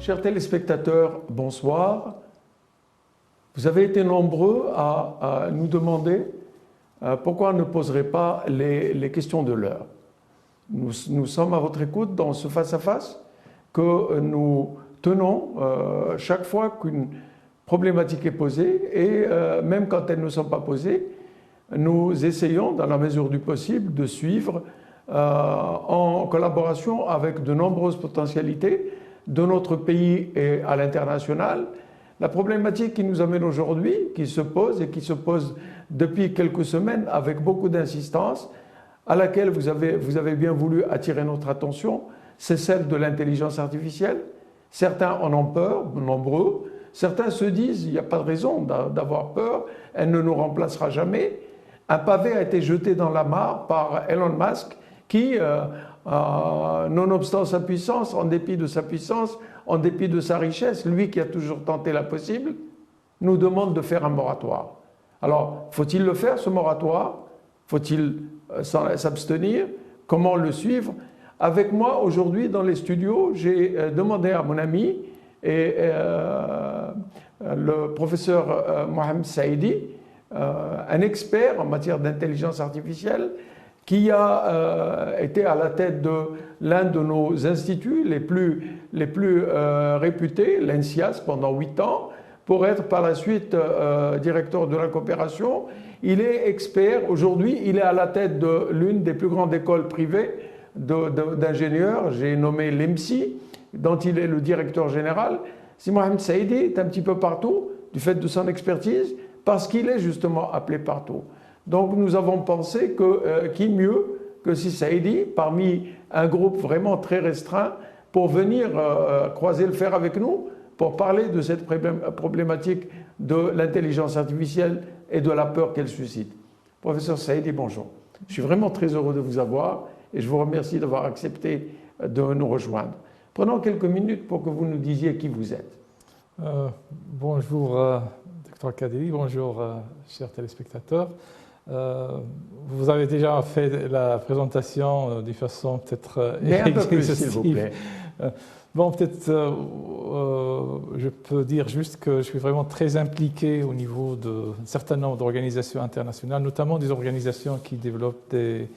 Chers téléspectateurs, bonsoir. Vous avez été nombreux à nous demander pourquoi on ne poserait pas les questions de l'heure. Nous sommes à votre écoute dans ce face-à-face que nous tenons chaque fois qu'une problématique est posée et même quand elles ne sont pas posées, nous essayons dans la mesure du possible de suivre en collaboration avec de nombreuses potentialités de notre pays et à l'international. La problématique qui nous amène aujourd'hui, qui se pose et qui se pose depuis quelques semaines avec beaucoup d'insistance, à laquelle vous avez bien voulu attirer notre attention, c'est celle de l'intelligence artificielle. Certains en ont peur, nombreux. Certains se disent, il n'y a pas de raison d'avoir peur, elle ne nous remplacera jamais. Un pavé a été jeté dans la mare par Elon Musk qui, nonobstant sa puissance, en dépit de sa puissance, en dépit de sa richesse, lui qui a toujours tenté l'impossible, nous demande de faire un moratoire. Alors, faut-il le faire, ce moratoire? Faut-il s'abstenir? Comment le suivre? Avec moi, aujourd'hui, dans les studios, j'ai demandé à mon ami et le professeur Mohamed Saïdi, un expert en matière d'intelligence artificielle, qui a été à la tête de l'un de nos instituts les plus réputés, l'INSIAS, pendant 8 ans, pour être par la suite directeur de la coopération. Il est expert, aujourd'hui, il est à la tête de l'une des plus grandes écoles privées d'ingénieurs, j'ai nommé l'EMSI, dont il est le directeur général. Si Mohamed Saïdi est un petit peu partout, du fait de son expertise, parce qu'il est justement appelé partout. Donc nous avons pensé que qui mieux que si Saïdi, parmi un groupe vraiment très restreint, pour venir croiser le fer avec nous, pour parler de cette problématique de l'intelligence artificielle et de la peur qu'elle suscite. Professeur Saïdi, bonjour. Je suis vraiment très heureux de vous avoir et je vous remercie d'avoir accepté de nous rejoindre. Prenons quelques minutes pour que vous nous disiez qui vous êtes. Bonjour, Dr Kadiri, bonjour, chers téléspectateurs. Vous avez déjà fait la présentation d'une façon peut-être un peu plus, s'il vous plaît. Peut-être je peux dire juste que je suis vraiment très impliqué au niveau d'un certain nombre d'organisations internationales, notamment des organisations qui développent des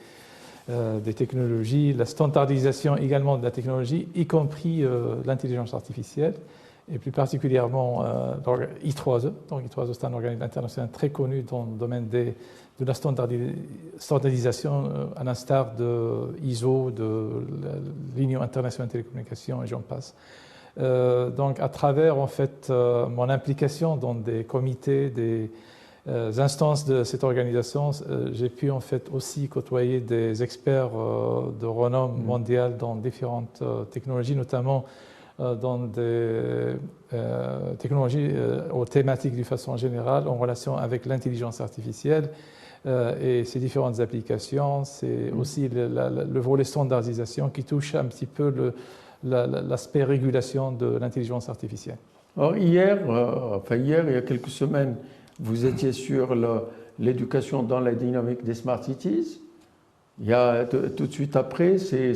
technologies, la standardisation également de la technologie, y compris l'intelligence artificielle, et plus particulièrement I3E. Donc I3E, c'est un organisme international très connu dans le domaine de la standardisation, à l'instar de ISO, de l'Union internationale de télécommunications, et j'en passe. Donc à travers en fait mon implication dans des comités, des instances de cette organisation, j'ai pu en fait aussi côtoyer des experts de renom mondial dans différentes technologies, notamment dans des technologies aux thématiques d'une façon générale en relation avec l'intelligence artificielle et ses différentes applications. C'est aussi le volet standardisation qui touche un petit peu l'aspect régulation de l'intelligence artificielle. Alors hier, il y a quelques semaines, vous étiez sur l'éducation dans la dynamique des Smart Cities. Il y a tout de suite après, c'est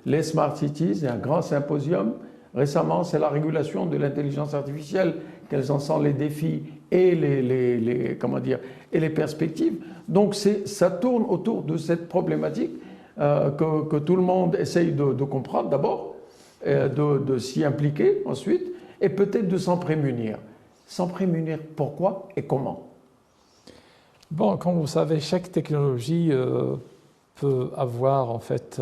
les Smart Cities, un grand symposium. Récemment, c'est la régulation de l'intelligence artificielle, quels en sont les défis et les perspectives. Donc ça tourne autour de cette problématique que tout le monde essaye de comprendre d'abord, de s'y impliquer ensuite, et peut-être de s'en prémunir. S'en prémunir, pourquoi et comment? Comme vous savez, chaque technologie peut avoir en fait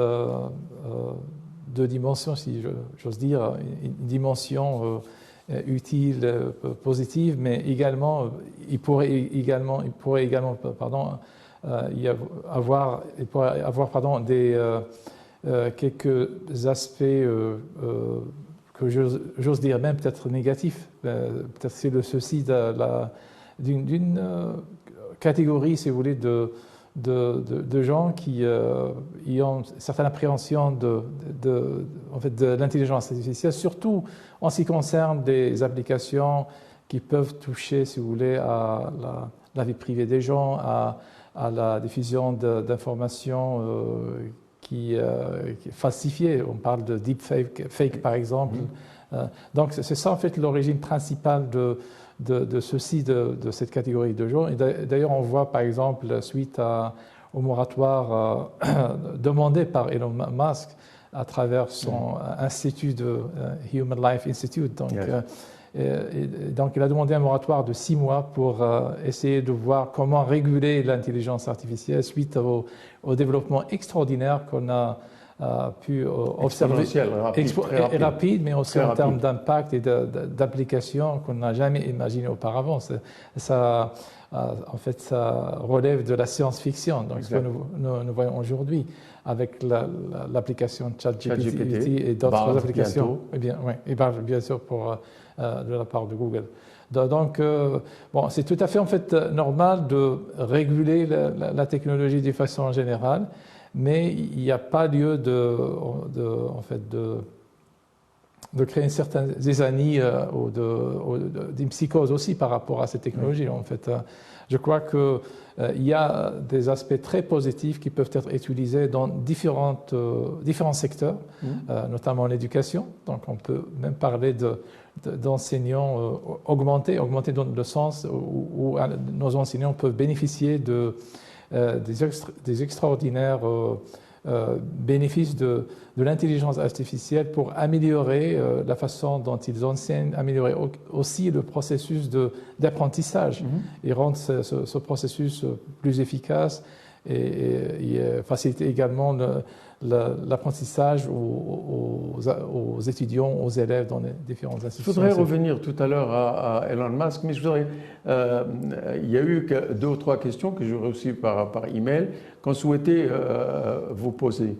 deux dimensions, si j'ose dire, une dimension utile, positive, mais également, il pourrait également y avoir quelques aspects que j'ose dire même peut-être négatifs. Peut-être c'est le souci d'une catégorie, si vous voulez, de gens qui ont une certaine appréhension de l'intelligence artificielle, surtout en ce qui concerne des applications qui peuvent toucher, si vous voulez, à la vie privée des gens, à la diffusion d'informations qui est falsifiée. On parle de deepfake, par exemple, Donc c'est ça en fait l'origine principale de ceci, de cette catégorie de gens. Et d'ailleurs, on voit par exemple, suite au moratoire demandé par Elon Musk à travers son institut de Human Life Institute. Donc, donc, il a demandé un moratoire de 6 mois pour essayer de voir comment réguler l'intelligence artificielle suite au développement extraordinaire qu'on a pu observer, rapide, mais aussi en termes d'impact et d'application qu'on n'a jamais imaginé auparavant. Ça, en fait, ça relève de la science-fiction, donc ce que nous voyons aujourd'hui avec l'application ChatGPT et d'autres applications. Et bien sûr de la part de Google. Donc, bon, c'est tout à fait en fait normal de réguler la technologie de façon générale. Mais il n'y a pas lieu en fait de créer une certaine zizanie ou d'une psychose aussi par rapport à ces technologies. En fait, je crois qu'il y a des aspects très positifs qui peuvent être utilisés dans différents secteurs, notamment l'éducation. Donc, on peut même parler d'enseignants augmentés dans le sens où nos enseignants peuvent bénéficier des extraordinaires bénéfices de l'intelligence artificielle pour améliorer la façon dont ils enseignent, améliorer aussi le processus d'apprentissage et rendre ce processus plus efficace et faciliter également l'apprentissage aux étudiants, aux élèves dans les différentes institutions. Je voudrais revenir tout à l'heure à Elon Musk, mais il y a eu 2 ou 3 questions que j'ai reçues par email qu'on souhaitait vous poser.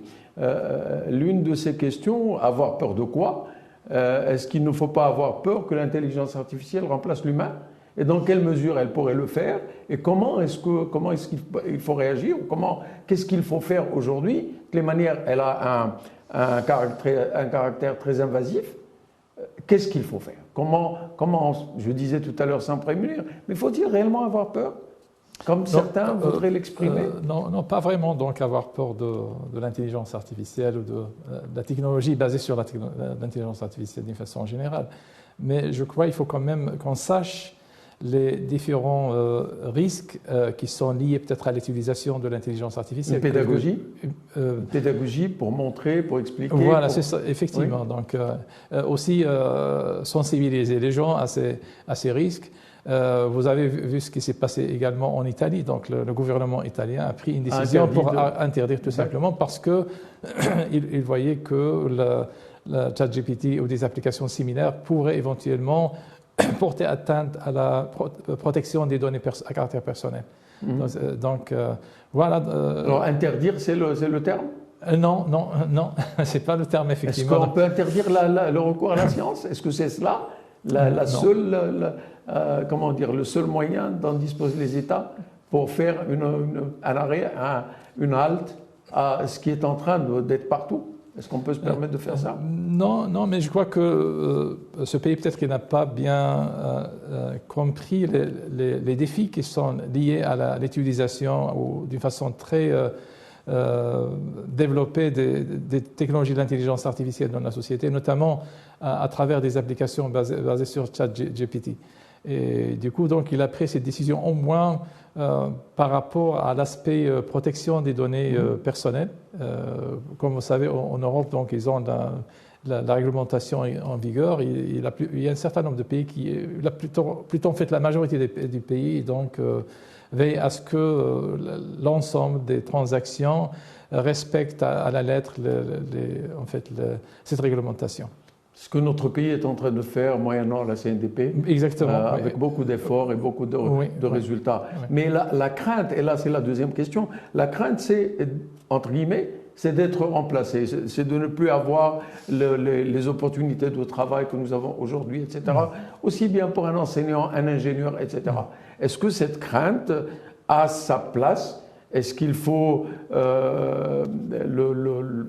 L'une de ces questions, avoir peur de quoi? Est-ce qu'il ne faut pas avoir peur que l'intelligence artificielle remplace l'humain? Et dans quelle mesure elle pourrait le faire? Et comment est-ce qu'il faut réagir? Qu'est-ce qu'il faut faire aujourd'hui? De toutes les manières, elle a un caractère très invasif. Qu'est-ce qu'il faut faire? Je disais tout à l'heure sans prémunir, mais faut-il réellement avoir peur? Comme certains voudraient l'exprimer? Non, pas vraiment donc avoir peur de l'intelligence artificielle ou de la technologie basée sur l'intelligence artificielle d'une façon générale. Mais je crois qu'il faut quand même qu'on sache les différents risques qui sont liés peut-être à l'utilisation de l'intelligence artificielle. Une pédagogie pédagogie pour montrer, pour expliquer. Voilà, c'est ça, effectivement. Oui. Donc, aussi sensibiliser les gens à ces risques. Vous avez vu ce qui s'est passé également en Italie. Donc, le gouvernement italien a pris une décision pour interdire tout simplement parce qu'il voyait que le ChatGPT ou des applications similaires pourraient éventuellement porter atteinte à la protection des données à caractère personnel. Donc, voilà. Alors, interdire, c'est le terme? Non, c'est pas le terme, effectivement. Est-ce qu'on peut interdire le recours à la science? Est-ce que c'est cela le seul moyen dont disposent les États pour faire un arrêt, une halte à ce qui est en train d'être partout? Est-ce qu'on peut se permettre de faire ça? Non, mais je crois que ce pays, peut-être qu'il n'a pas bien compris les défis qui sont liés à l'utilisation ou d'une façon très développée des technologies de l'intelligence artificielle dans la société, notamment à travers des applications basées sur ChatGPT. Et du coup, donc, il a pris cette décision au moins par rapport à l'aspect protection des données personnelles. Comme vous savez, en Europe, donc, ils ont la réglementation en vigueur. Il y a un certain nombre de pays qui, plutôt en fait la majorité du pays, donc, veillent à ce que l'ensemble des transactions respectent à la lettre cette réglementation. Ce que notre pays est en train de faire moyennant la CNDP. Exactement. Avec beaucoup d'efforts et beaucoup de résultats. Oui. Mais la crainte, et là c'est la deuxième question, la crainte c'est, entre guillemets, c'est d'être remplacé, c'est de ne plus avoir les opportunités de travail que nous avons aujourd'hui, etc. Aussi bien pour un enseignant, un ingénieur, etc. Est-ce que cette crainte a sa place? Est-ce qu'il faut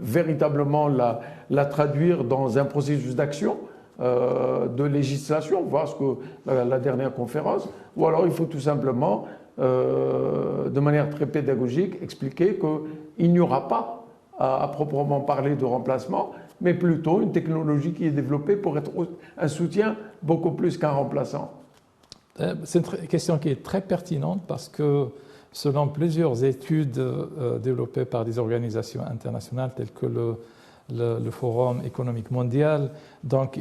véritablement la traduire dans un processus d'action, de législation, voir ce que la dernière conférence, ou alors il faut tout simplement, de manière très pédagogique, expliquer qu'il n'y aura pas à proprement parler de remplacement, mais plutôt une technologie qui est développée pour être un soutien beaucoup plus qu'un remplaçant? C'est une question qui est très pertinente parce que selon plusieurs études développées par des organisations internationales telles que le Forum économique mondial, donc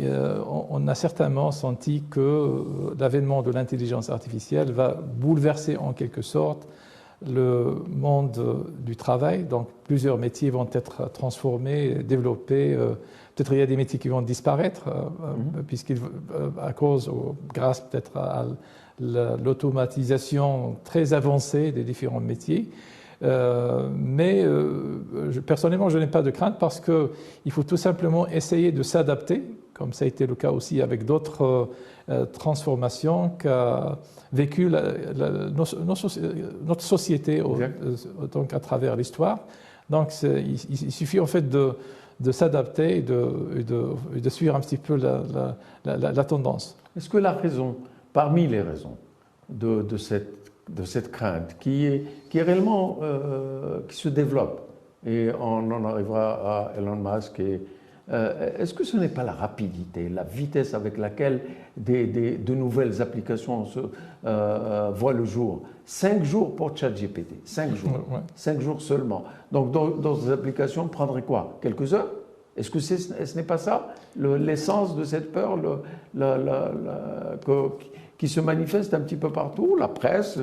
on a certainement senti que l'avènement de l'intelligence artificielle va bouleverser en quelque sorte le monde du travail. Donc plusieurs métiers vont être transformés, développés. Peut-être il y a des métiers qui vont disparaître à cause ou grâce peut-être à l'automatisation très avancée des différents métiers. Personnellement, je n'ai pas de crainte parce qu'il faut tout simplement essayer de s'adapter, comme ça a été le cas aussi avec d'autres transformations qu'a vécu notre société donc à travers l'histoire. Donc il suffit en fait de s'adapter et de suivre un petit peu la tendance. Est-ce que la raison, parmi les raisons de cette crainte qui est réellement qui se développe, et on en arrivera à Elon Musk, est-ce que ce n'est pas la rapidité, la vitesse avec laquelle de nouvelles applications voient le jour? 5 jours pour ChatGPT, 5 jours, 5 jours seulement. Donc dans ces applications, prendrait quoi? Quelques heures? Est-ce que ce n'est pas ça l'essence de cette peur qui se manifeste un petit peu partout, la presse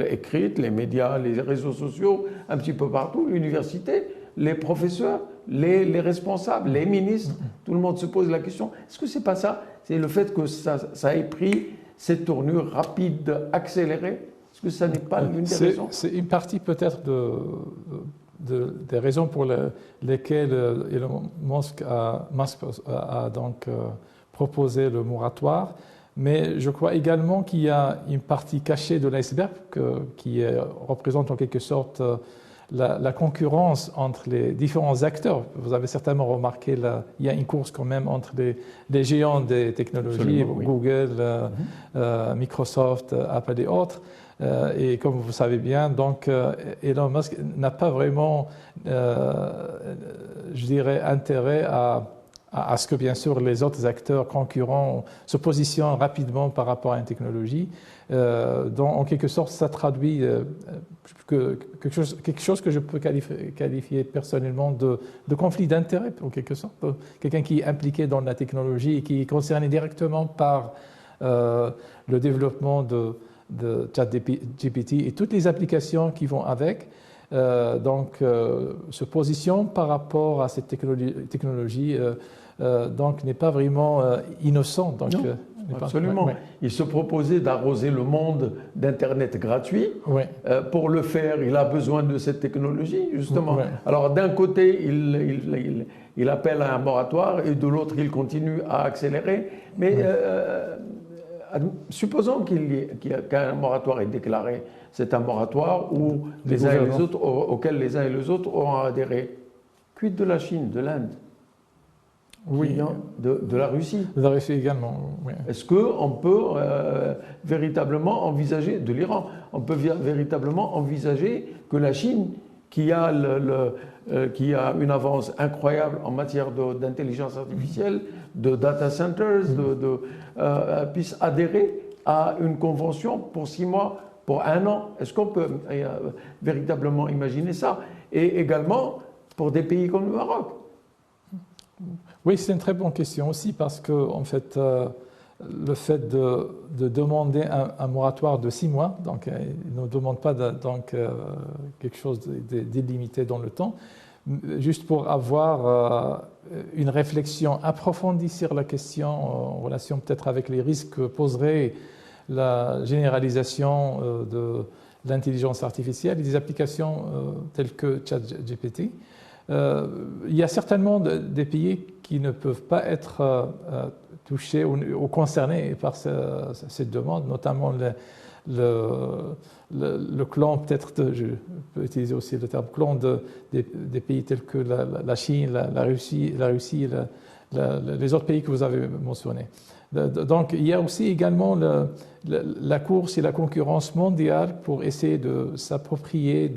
écrite, les médias, les réseaux sociaux, un petit peu partout, l'université, les professeurs, les responsables, les ministres, tout le monde se pose la question. Est-ce que ce n'est pas ça? C'est le fait que ça ait pris cette tournure rapide, accélérée. Est-ce que ça n'est pas l'une des raisons? C'est une partie peut-être des raisons pour lesquelles Elon Musk a donc proposé le moratoire. Mais je crois également qu'il y a une partie cachée de l'iceberg qui représente en quelque sorte la concurrence entre les différents acteurs. Vous avez certainement remarqué, il y a une course quand même entre les géants des technologies, Google, Microsoft, Apple et autres. Et comme vous savez bien, donc Elon Musk n'a pas vraiment, je dirais, intérêt à ce que, bien sûr, les autres acteurs concurrents se positionnent rapidement par rapport à une technologie. Donc, en quelque sorte, ça traduit quelque chose que je peux qualifier personnellement de conflit d'intérêt, en quelque sorte. Quelqu'un qui est impliqué dans la technologie et qui est concerné directement par le développement de ChatGPT et toutes les applications qui vont avec. Se positionne par rapport à cette technologie donc n'est pas vraiment innocent. Donc, non, absolument. Il se proposait d'arroser le monde d'Internet gratuit. Pour le faire, il a besoin de cette technologie, justement. Alors d'un côté, il appelle à un moratoire et de l'autre, il continue à accélérer. Mais supposons qu'un moratoire est déclaré. C'est un moratoire où auquel les uns et les autres auront adhéré. Quid de la Chine, de l'Inde? De la Russie. De la Russie également, oui. Est-ce qu'on peut véritablement envisager, de l'Iran, on peut véritablement envisager que la Chine, qui a une avance incroyable en matière d'intelligence artificielle, de data centers, puisse adhérer à une convention pour 6 mois, pour 1 an? Est-ce qu'on peut véritablement imaginer ça? Et également pour des pays comme le Maroc. Oui, c'est une très bonne question aussi parce que, en fait, le fait de demander un moratoire de 6 mois, donc il ne demande pas quelque chose d'illimité dans le temps, juste pour avoir une réflexion approfondie sur la question en relation peut-être avec les risques que poserait la généralisation de l'intelligence artificielle et des applications telles que ChatGPT. Il y a certainement des pays qui ne peuvent pas être touchés ou concernés par cette demande, notamment le clan, peut-être, je peux utiliser aussi le terme clan, des pays tels que la Chine, la Russie, les autres pays que vous avez mentionnés. Donc il y a aussi également la course et la concurrence mondiale pour essayer de s'approprier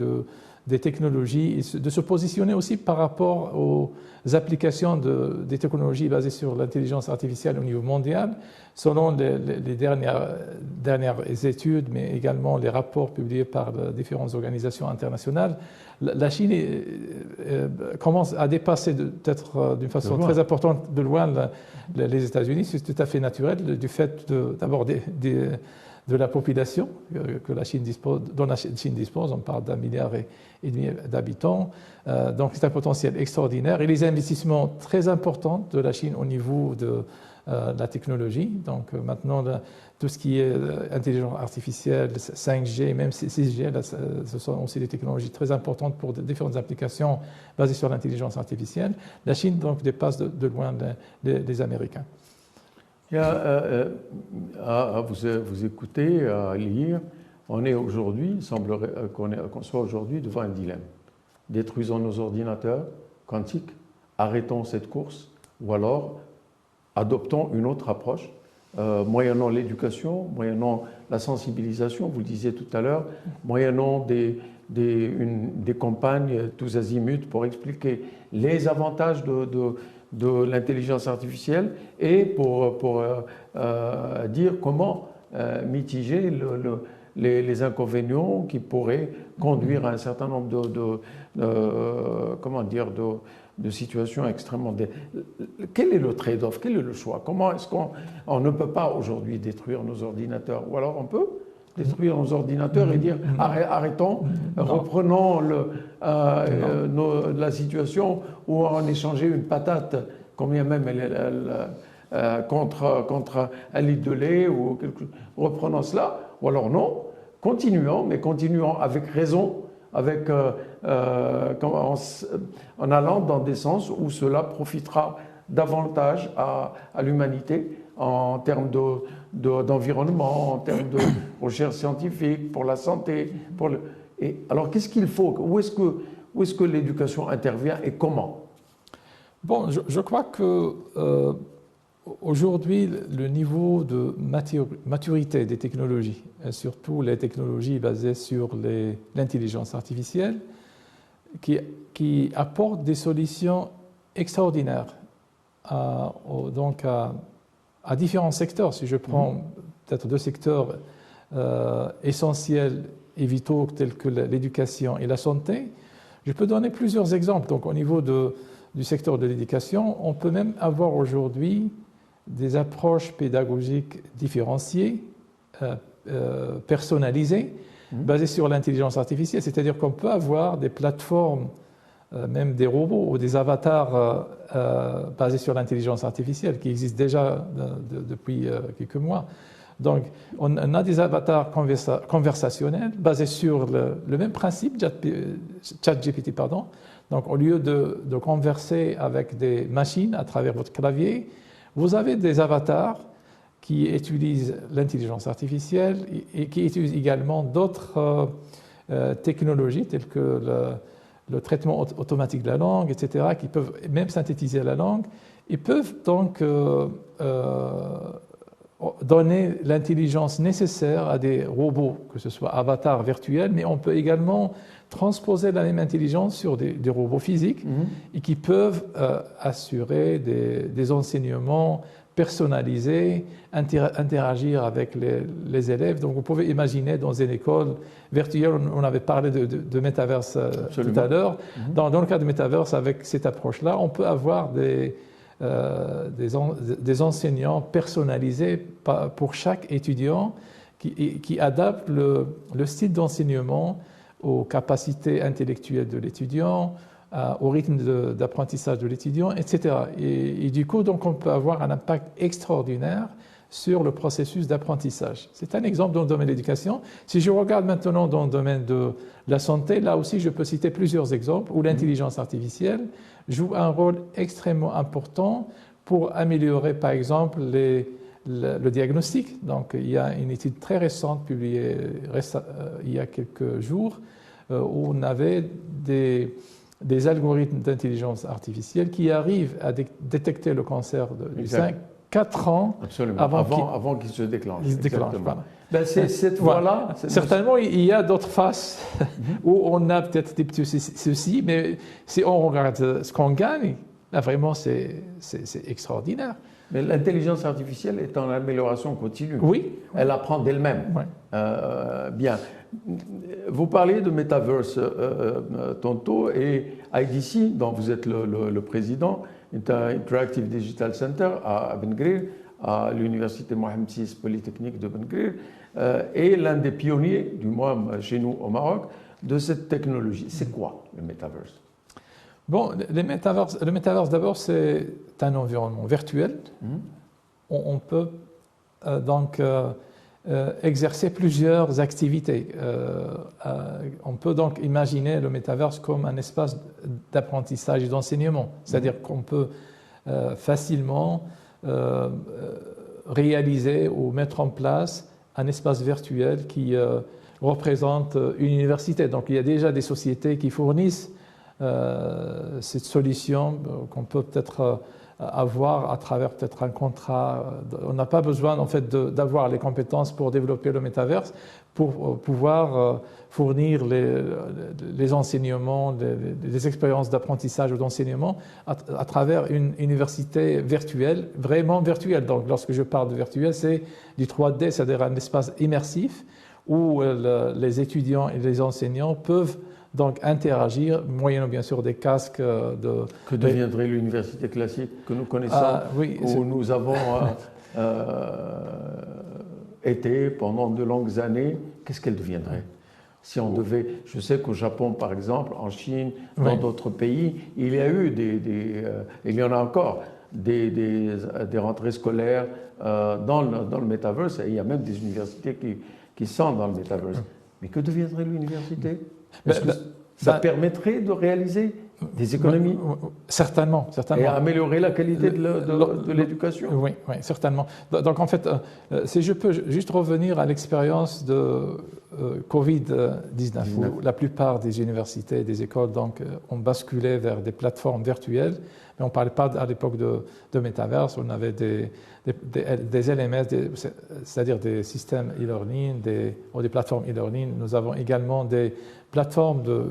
des technologies et de se positionner aussi par rapport aux applications des technologies basées sur l'intelligence artificielle au niveau mondial. Selon les dernières études, mais également les rapports publiés par différentes organisations internationales, la Chine commence à dépasser peut-être d'une façon très importante de loin les États-Unis. C'est tout à fait naturel du fait d'abord de la population que la Chine dispose, dont la Chine dispose. On parle d'1,5 milliard d'habitants. Donc c'est un potentiel extraordinaire. Et les investissements très importants de la Chine au niveau de la technologie. Donc maintenant, tout ce qui est intelligence artificielle, 5G, même 6G, là, ce sont aussi des technologies très importantes pour différentes applications basées sur l'intelligence artificielle. La Chine donc dépasse de loin les Américains. Et à vous écouter, à lire, on est aujourd'hui, il semblerait qu'on soit aujourd'hui devant un dilemme. Détruisons nos ordinateurs quantiques, arrêtons cette course, ou alors adoptons une autre approche, moyennant l'éducation, moyennant la sensibilisation, vous le disiez tout à l'heure, moyennant des campagnes tous azimuts pour expliquer les avantages de l'intelligence artificielle et pour dire comment mitiger les inconvénients qui pourraient conduire à un certain nombre de situations extrêmement... Quel est le trade-off? Quel est le choix? Comment est-ce qu'on ne peut pas aujourd'hui détruire nos ordinateurs? Ou alors on peut détruire nos ordinateurs et dire arrêtons, reprenons la situation où on échangeait une patate, combien même contre un litre de lait, ou reprenons cela, ou alors non, continuons, mais continuons avec raison, en allant dans des sens où cela profitera davantage à l'humanité en termes d'environnement, en termes de recherche scientifique, pour la santé. Et alors, qu'est-ce qu'il faut? Où est-ce que l'éducation intervient et comment? Bon, je crois que aujourd'hui, le niveau de maturité des technologies, et surtout les technologies basées sur l'intelligence artificielle, qui apportent des solutions extraordinaires à différents secteurs. Si je prends peut-être 2 secteurs essentiels et vitaux tels que l'éducation et la santé, je peux donner plusieurs exemples. Donc, au niveau du secteur de l'éducation, on peut même avoir aujourd'hui des approches pédagogiques différenciées, personnalisées, basées sur l'intelligence artificielle. C'est-à-dire qu'on peut avoir des plateformes, même des robots ou des avatars basés sur l'intelligence artificielle qui existent déjà depuis quelques mois. Donc, on a des avatars conversationnels basés sur le même principe, ChatGPT, pardon. Donc, au lieu de converser avec des machines à travers votre clavier, vous avez des avatars qui utilisent l'intelligence artificielle et qui utilisent également d'autres technologies telles que le traitement automatique de la langue, etc., qui peuvent même synthétiser la langue et peuvent donc donner l'intelligence nécessaire à des robots, que ce soit avatars virtuels, mais on peut également transposer la même intelligence sur des robots physiques et qui peuvent assurer des enseignements personnalisés, interagir avec les élèves. Donc vous pouvez imaginer dans une école virtuelle, on avait parlé de métaverse tout à l'heure, dans le cas de métaverse, avec cette approche-là, on peut avoir des enseignants personnalisés pour chaque étudiant qui adaptent le style d'enseignement aux capacités intellectuelles de l'étudiant, au rythme d'apprentissage de l'étudiant, etc. Et du coup, donc, on peut avoir un impact extraordinaire sur le processus d'apprentissage. C'est un exemple dans le domaine de l'éducation. Si je regarde maintenant dans le domaine de la santé, là aussi, je peux citer plusieurs exemples où l'intelligence artificielle joue un rôle extrêmement important pour améliorer, par exemple, le diagnostic. Donc, il y a une étude très récente publiée il y a quelques jours où on avait des algorithmes d'intelligence artificielle qui arrivent à détecter le cancer du sein 4 ans avant qu'il se déclenche. Voilà. Ben, c'est cette voie-là. Certainement, il y a d'autres phases où on a peut-être des petits soucis, mais si on regarde ce qu'on gagne, là vraiment c'est extraordinaire. Mais l'intelligence artificielle est en amélioration continue. Oui. Elle apprend d'elle-même. Oui. Bien. Vous parliez de Metaverse tantôt et IDC, dont vous êtes le président, Interactive Digital Center à Ben Guerir, à l'université Mohamed VI Polytechnique de Ben Guerir, est l'un des pionniers, du moins chez nous au Maroc, de cette technologie. C'est quoi le Metaverse? Bon, le Metaverse d'abord, c'est un environnement virtuel. On peut donc exercer plusieurs activités. On peut donc imaginer le Metaverse comme un espace d'apprentissage et d'enseignement. C'est-à-dire qu'on peut facilement réaliser ou mettre en place un espace virtuel qui représente une université. Donc il y a déjà des sociétés qui fournissent cette solution qu'on peut peut-être avoir à travers peut-être un contrat. On n'a pas besoin en fait d'avoir les compétences pour développer le métaverse, pour pouvoir fournir les enseignements, les expériences d'apprentissage ou d'enseignement à travers une université virtuelle, vraiment virtuelle. Donc lorsque je parle de virtuel, c'est du 3D, c'est-à-dire un espace immersif où les étudiants et les enseignants peuvent donc interagir, moyennant bien sûr des casques de... Que deviendrait l'université classique que nous connaissons, oui, où nous avons été pendant de longues années? Qu'est-ce qu'elle deviendrait? Si on devait... Je sais qu'au Japon, par exemple, en Chine, dans d'autres pays, il y a eu il y en a encore des rentrées scolaires dans le Metaverse, et il y a même des universités qui sont dans le Metaverse. Mais que deviendrait l'université? Est-ce que ça permettrait de réaliser des économies? Certainement. Et améliorer la qualité de l'éducation? Oui, certainement. Donc en fait, si je peux juste revenir à l'expérience de Covid-19, où la plupart des universités et des écoles donc, ont basculé vers des plateformes virtuelles, mais on ne parlait pas à l'époque de métaverse, on avait des LMS, c'est-à-dire des systèmes e-learning ou des plateformes e-learning. Nous avons également des plateformes de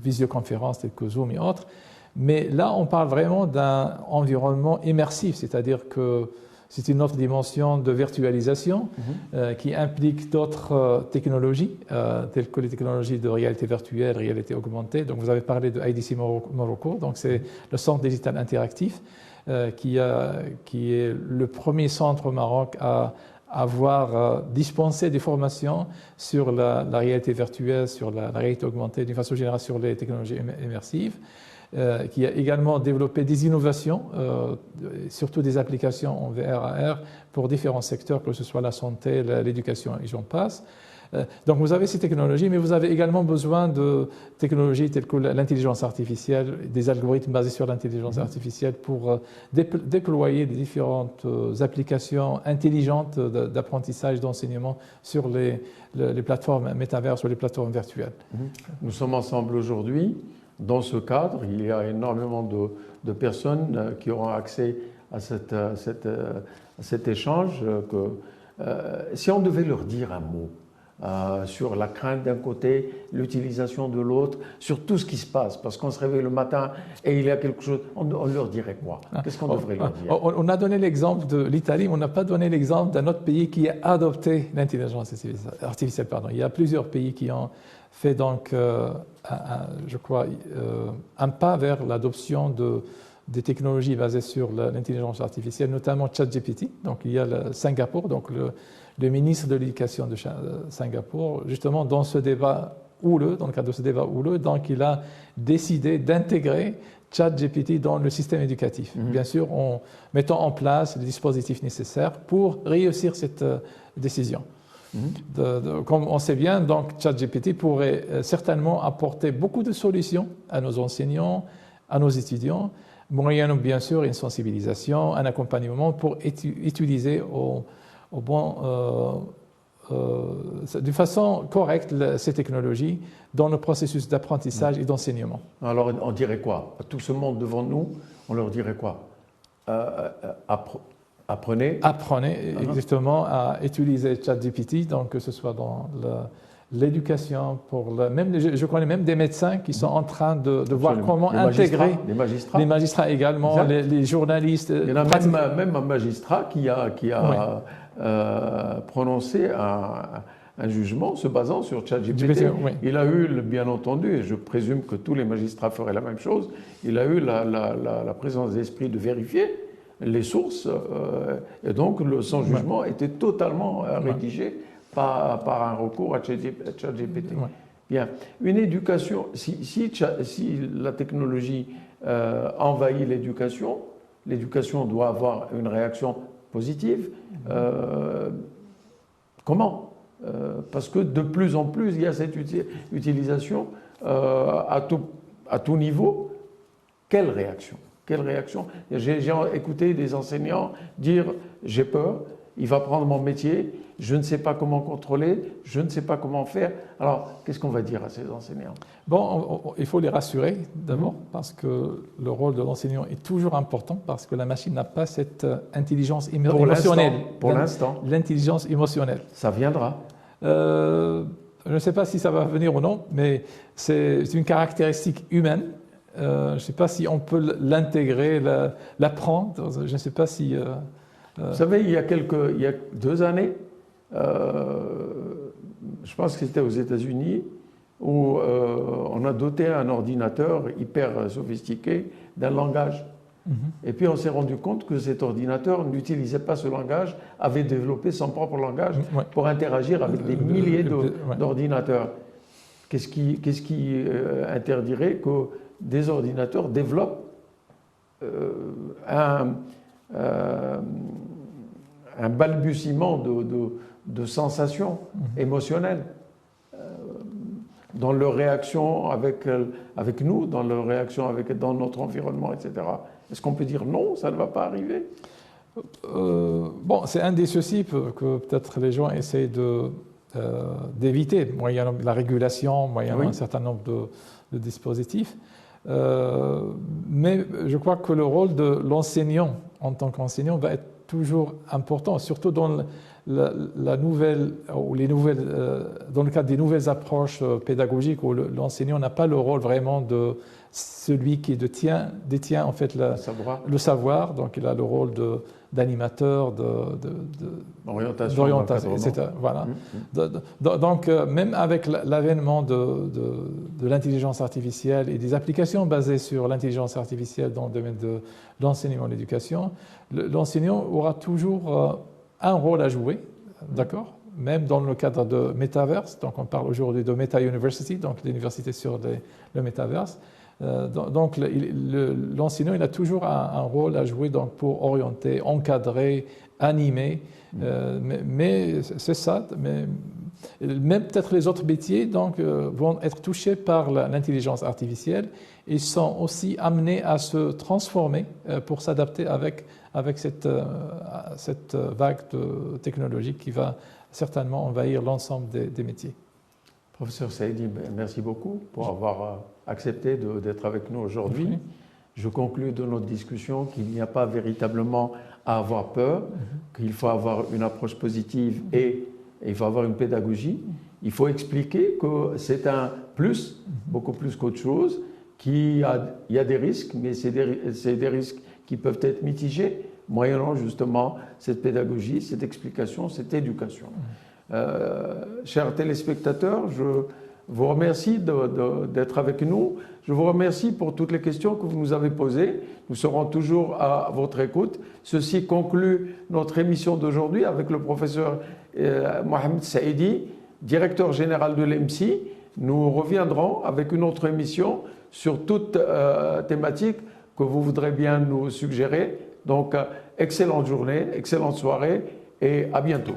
visioconférence telles que Zoom et autres. Mais là, on parle vraiment d'un environnement immersif, c'est-à-dire que c'est une autre dimension de virtualisation qui implique d'autres technologies, telles que les technologies de réalité virtuelle, réalité augmentée. Donc, vous avez parlé de IDC Morocco, donc c'est le centre digital interactif qui est le premier centre au Maroc à avoir dispensé des formations sur la réalité virtuelle, sur la réalité augmentée, d'une façon générale sur les technologies immersives, qui a également développé des innovations, surtout des applications en VR, AR, pour différents secteurs, que ce soit la santé, l'éducation et j'en passe. Donc vous avez ces technologies, mais vous avez également besoin de technologies telles que l'intelligence artificielle, des algorithmes basés sur l'intelligence artificielle pour déployer des différentes applications intelligentes d'apprentissage, d'enseignement sur les plateformes métaverses ou les plateformes virtuelles. Nous sommes ensemble aujourd'hui. Dans ce cadre, il y a énormément de personnes qui auront accès à cet échange. Si on devait leur dire un mot, sur la crainte d'un côté, l'utilisation de l'autre, sur tout ce qui se passe, parce qu'on se réveille le matin et il y a quelque chose, on leur dirait quoi? Qu'est-ce qu'on devrait leur dire? On a donné l'exemple de l'Italie, mais on n'a pas donné l'exemple d'un autre pays qui a adopté l'intelligence artificielle. Il y a plusieurs pays qui ont fait donc, je crois, un pas vers l'adoption des technologies basées sur l'intelligence artificielle, notamment ChatGPT. Donc il y a Singapour, donc le ministre de l'Éducation de Singapour, justement dans ce débat houleux, dans le cadre de ce débat houleux, donc il a décidé d'intégrer ChatGPT dans le système éducatif. Bien sûr, en mettant en place les dispositifs nécessaires pour réussir cette décision. Comme on sait bien, donc ChatGPT pourrait certainement apporter beaucoup de solutions à nos enseignants, à nos étudiants, moyennant bien sûr une sensibilisation, un accompagnement pour utiliser de façon correcte ces technologies dans le processus d'apprentissage et d'enseignement. Alors on dirait quoi? Tout ce monde devant nous, on leur dirait quoi? Apprenez exactement à utiliser ChatGPT, donc que ce soit dans l'éducation, même, je connais même des médecins qui sont en train de voir comment intégrer les magistrats également, les journalistes. Il y en a même un magistrat qui a prononcé un jugement se basant sur ChatGPT. Oui. Il a eu, bien entendu, et je présume que tous les magistrats feraient la même chose, il a eu la présence d'esprit de vérifier les sources, et donc son jugement était totalement rédigé par un recours à ChatGPT. Bien, une éducation, si la technologie envahit l'éducation doit avoir une réaction positive. Comment parce que de plus en plus, il y a cette utilisation à tout niveau. Quelle réaction? J'ai écouté des enseignants dire « j'ai peur, il va prendre mon métier, je ne sais pas comment contrôler, je ne sais pas comment faire ». Alors, qu'est-ce qu'on va dire à ces enseignants? Bon, il faut les rassurer d'abord, parce que le rôle de l'enseignant est toujours important, parce que la machine n'a pas cette intelligence émotionnelle. Pour l'instant. L'intelligence émotionnelle. Ça viendra. Je ne sais pas si ça va venir ou non, mais c'est une caractéristique humaine. Je ne sais pas si on peut l'intégrer, l'apprendre. Je ne sais pas si... Vous savez, il y a 2 années, je pense que c'était aux États-Unis, où on a doté un ordinateur hyper sophistiqué d'un langage. Et puis on s'est rendu compte que cet ordinateur n'utilisait pas ce langage, avait développé son propre langage pour interagir avec des milliers d'ordinateurs. Qu'est-ce qui interdirait que des ordinateurs développent un balbutiement de sensations émotionnelles dans leur réaction avec nous, dans leur réaction dans notre environnement, etc. Est-ce qu'on peut dire non, ça ne va pas arriver? Bon, c'est un des soucis que peut-être les gens essayent d'éviter, moyennant la régulation, moyennant un certain nombre de dispositifs. Mais je crois que le rôle de l'enseignant en tant qu'enseignant va être toujours important, surtout dans dans le cadre des nouvelles approches pédagogiques où l'enseignant n'a pas le rôle vraiment de celui qui détient en fait le savoir, donc il a le rôle d'animateur, d'orientation, etc. Voilà. Donc même avec l'avènement de l'intelligence artificielle et des applications basées sur l'intelligence artificielle dans le domaine de l'enseignement et de l'éducation, l'enseignant aura toujours un rôle à jouer, d'accord? Même dans le cadre de Metaverse, donc on parle aujourd'hui de Meta University, donc l'université sur le Metaverse. Donc l'enseignant il a toujours un rôle à jouer donc, pour orienter, encadrer, animer, mais c'est ça. Mais même peut-être les autres métiers donc, vont être touchés par l'intelligence artificielle et sont aussi amenés à se transformer pour s'adapter avec cette vague de technologie qui va certainement envahir l'ensemble des métiers. Professeur Saïdi, merci beaucoup pour avoir accepté d'être avec nous aujourd'hui. Oui. Je conclus de notre discussion qu'il n'y a pas véritablement à avoir peur, qu'il faut avoir une approche positive et il faut avoir une pédagogie. Il faut expliquer que c'est un plus, beaucoup plus qu'autre chose, il y a des risques, mais c'est des risques qui peuvent être mitigés, moyennant justement cette pédagogie, cette explication, cette éducation. Chers téléspectateurs, je vous remercie d'être avec nous. Je vous remercie pour toutes les questions que vous nous avez posées. Nous serons toujours à votre écoute. Ceci conclut notre émission d'aujourd'hui avec le professeur Mohamed Saïdi, directeur général de l'EMSI. Nous reviendrons avec une autre émission sur toute thématique que vous voudrez bien nous suggérer. Donc, excellente journée, excellente soirée et à bientôt.